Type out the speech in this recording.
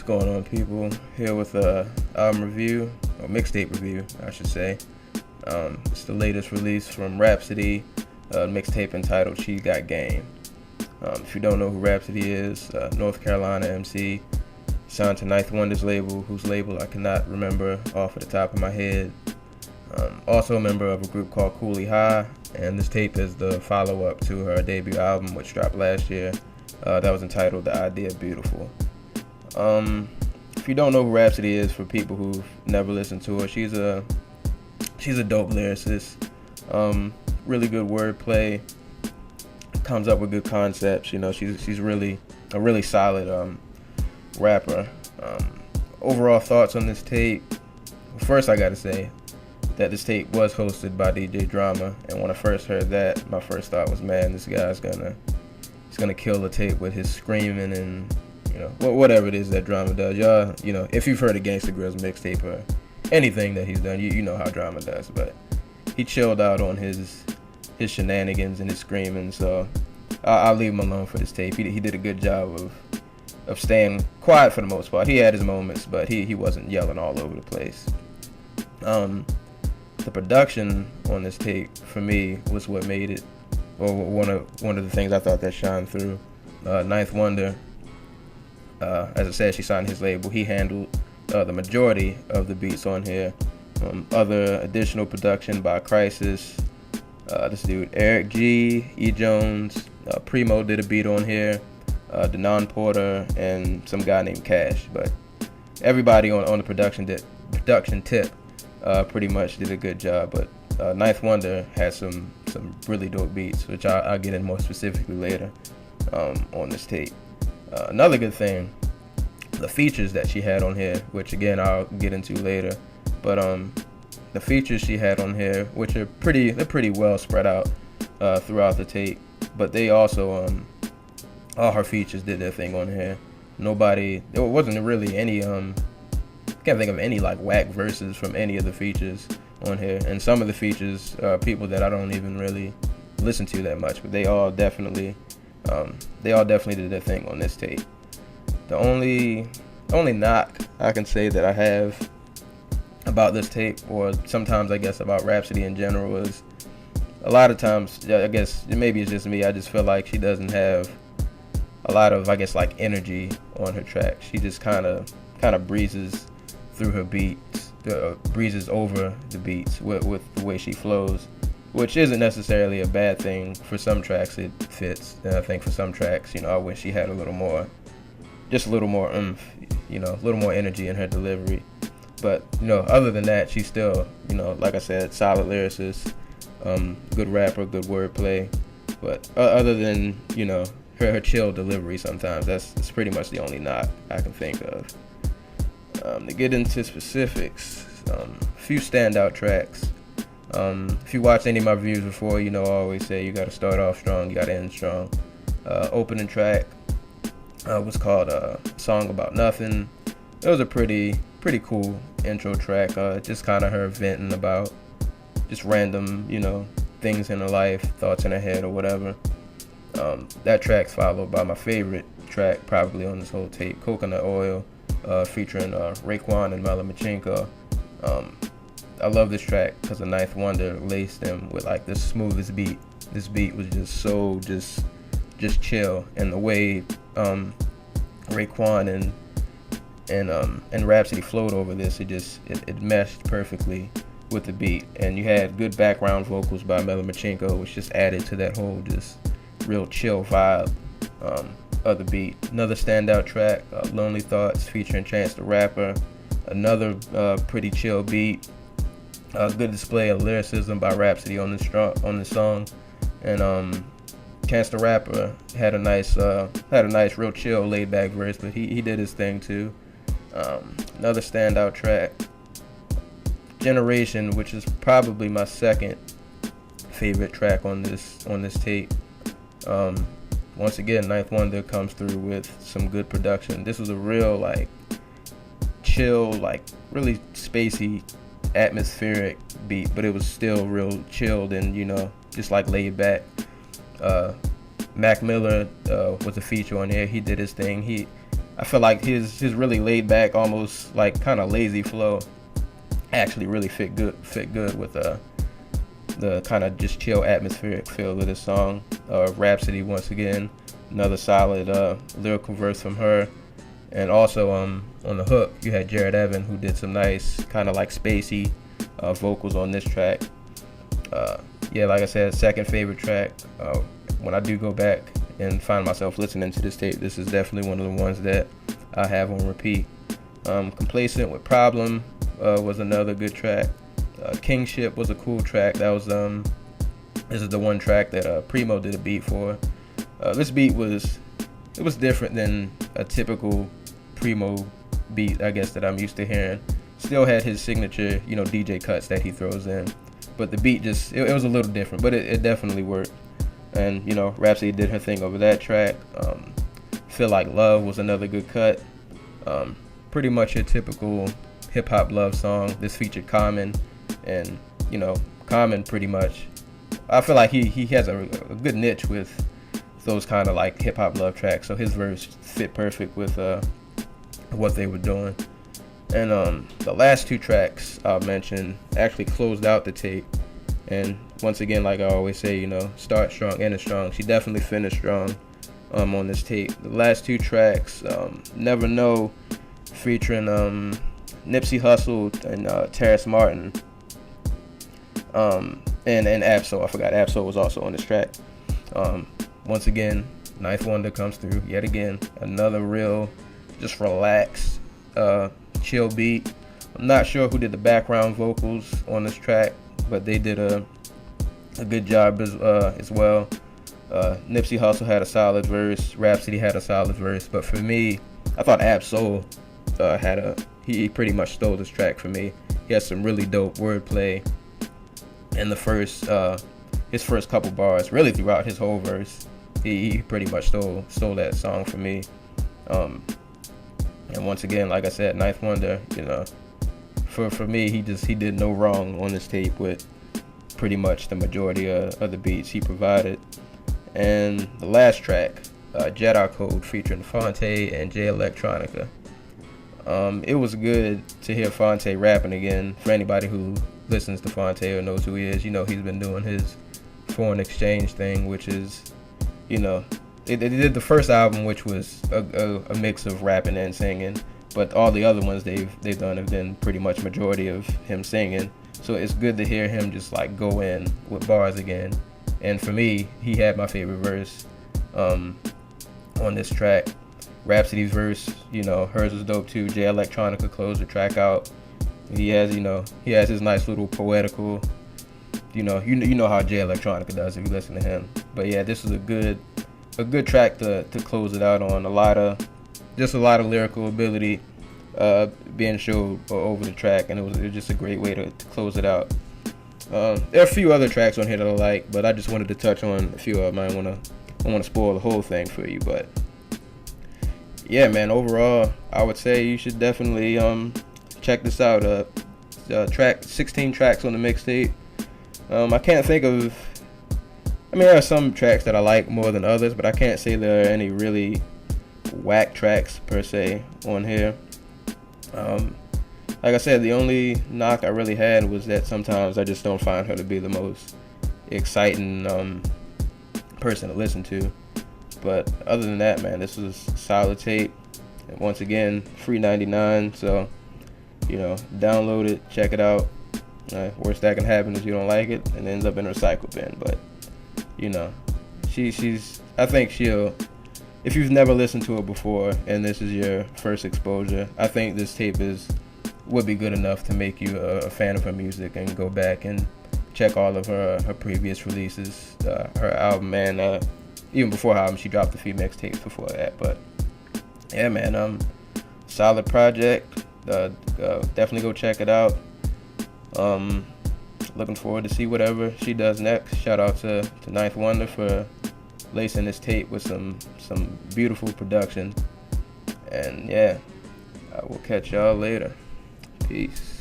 going on, people? Here with a album review, or mixtape review, I should say. It's the latest release from Rapsody, mixtape entitled "She Got Game." If you don't know who Rapsody is, North Carolina MC, signed to Ninth Wonder's label, whose label I cannot remember off of the top of my head. Also a member of a group called Cooley High, and this tape is the follow-up to her debut album, which dropped last year. That was entitled "The Idea Beautiful." If you don't know who Rapsody is, for people who've never listened to her, she's a dope lyricist. Really good wordplay. Comes up with good concepts. You know, she's really a really solid rapper. Overall thoughts on this tape. First, I gotta say that this tape was hosted by DJ Drama, and when I first heard that, my first thought was, man, this guy's gonna kill the tape with his screaming and, you know, whatever it is that Drama does. Y'all, you know, if you've heard of Gangsta Grill's mixtape or anything that he's done, you know how Drama does. But he chilled out on his shenanigans and his screaming, so I'll leave him alone for this tape. He did a good job of staying quiet for the most part. He had his moments, but he wasn't yelling all over the place. The production on this tape for me was what made it, or one of the things I thought that shined through. Ninth Wonder, as I said, she signed his label. He handled the majority of the beats on here. Other additional production by Crisis, this dude Eric G, E Jones, Primo did a beat on here, Denon Porter, and some guy named Cash. But everybody on the production tip pretty much did a good job. But Ninth Wonder had some really dope beats, which I'll get in more specifically later on this tape. Another good thing, the features that she had on here, which again I'll get into later. But the features she had on here, which are pretty well spread out throughout the tape. But they also all her features did their thing on here. There wasn't really any can't think of any like whack verses from any of the features on here. And some of the features are people that I don't even really listen to that much, but they all definitely did their thing on this tape. The only knock I can say that I have about this tape, or sometimes I guess about Rapsody in general, is a lot of times, I guess maybe it's just me, I just feel like she doesn't have a lot of, I guess, like energy on her track. She just kind of breezes through her beats, breezes over the beats with the way she flows, which isn't necessarily a bad thing. For some tracks it fits, and I think for some tracks, you know, I wish she had a little more oomph, you know, a little more energy in her delivery. But, you know, other than that, she's still, you know, like I said, solid lyricist, good rapper, good wordplay. But other than, you know, her chill delivery sometimes, that's pretty much the only knock I can think of. To get into specifics, a few standout tracks. If you watched any of my reviews before, you know I always say you gotta start off strong, you gotta end strong. Opening track was called Song About Nothing. It was a pretty cool intro track, just kind of her venting about just random, you know, things in her life, thoughts in her head or whatever. That track's followed by my favorite track probably on this whole tape, Coconut Oil, featuring Raekwon and Melamachenko. I love this track because the Ninth Wonder laced them with like the smoothest beat. This beat was just so just chill, and the way Raekwon and Rapsody flowed over this, it meshed perfectly with the beat. And you had good background vocals by Melamachenko, which just added to that whole just real chill vibe of the beat. Another standout track, Lonely Thoughts featuring Chance the Rapper. Another pretty chill beat. Good display of lyricism by Rapsody on this song. And Chance the Rapper had a nice real chill laid back verse, but he did his thing too. Another standout track, Generation, which is probably my second favorite track on this tape. Once again, Ninth Wonder comes through with some good production. This was a real like chill, like really spacey, atmospheric beat, but it was still real chilled and, you know, just like laid back. Mac Miller was a feature on here. He did his thing. I feel like his really laid back, almost like kind of lazy flow actually really fit good with the kind of just chill atmospheric feel of this song. Rhapsody, once again, another solid lyrical verse from her. And also on the hook, you had Jared Evan, who did some nice kind of like spacey vocals on this track. Yeah, like I said, second favorite track. When I do go back and find myself listening to this tape, this is definitely one of the ones that I have on repeat. Complacent with Problem was another good track. Kingship was a cool track. That was this is the one track that Primo did a beat for. This beat was different than a typical Primo beat, I guess, that I'm used to hearing. Still had his signature, DJ cuts that he throws in, but the beat just it was a little different, but it definitely worked. And Rapsody did her thing over that track. Feel Like Love was another good cut. Pretty much a typical hip hop love song. This featured Common, and Common pretty much, I feel like he has a good niche with those kind of like hip hop love tracks. So his verse fit perfect with what they were doing. And the last two tracks I'll mention actually closed out the tape. And once again, like I always say, start strong, end strong. She definitely finished strong on this tape. The last two tracks, Never Know, featuring Nipsey Hussle and Terrace Martin, and Absol. I forgot Absol was also on this track. Once again, Ninth Wonder comes through yet again. Another real, just relaxed, chill beat. I'm not sure who did the background vocals on this track, but they did a good job as well. Nipsey Hussle had a solid verse. Rapsody had a solid verse. But for me, I thought Absol he pretty much stole this track for me. He has some really dope wordplay in his first couple bars. Really throughout his whole verse, he pretty much stole that song for me. And once again, like I said, Ninth Wonder, for me, he did no wrong on this tape with pretty much the majority of the beats he provided. And the last track, Jedi Code, featuring Fonte and Jay Electronica. It was good to hear Fonte rapping again. For anybody who listens to Fonte or knows who he is, he's been doing his foreign exchange thing, which is, they did the first album, which was a mix of rapping and singing, but all the other ones they've done have been pretty much majority of him singing. So it's good to hear him just like go in with bars again. And for me, he had my favorite verse on this track. Rhapsody's verse, hers was dope too. Jay Electronica closed the track out. He has his nice little poetical, you know how Jay Electronica does if you listen to him. But yeah, this is a good track to close it out on. A lot of lyrical ability being showed over the track, and it was just a great way to close it out. There are a few other tracks on here that I like, but I just wanted to touch on a few of them. I don't want to spoil the whole thing for you, but yeah, man, overall, I would say you should definitely check this out. 16 tracks on the mixtape. I can't think of, there are some tracks that I like more than others, but I can't say there are any really whack tracks per se on here. Like I said, the only knock I really had was that sometimes I just don't find her to be the most exciting person to listen to. But other than that, man, this was a solid tape. And once again, free 99. So, download it, check it out. Worst that can happen is you don't like it and it ends up in a recycle bin. But, I think she'll, if you've never listened to her before and this is your first exposure, I think this tape would be good enough to make you a fan of her music and go back and check all of her previous releases, her album, and even before her album, she dropped a few mixtapes before that. But yeah, man, solid project. Definitely go check it out. Looking forward to see whatever she does next. Shout out to Ninth Wonder for lacing this tape with some beautiful production. And yeah, I will catch y'all later. Peace.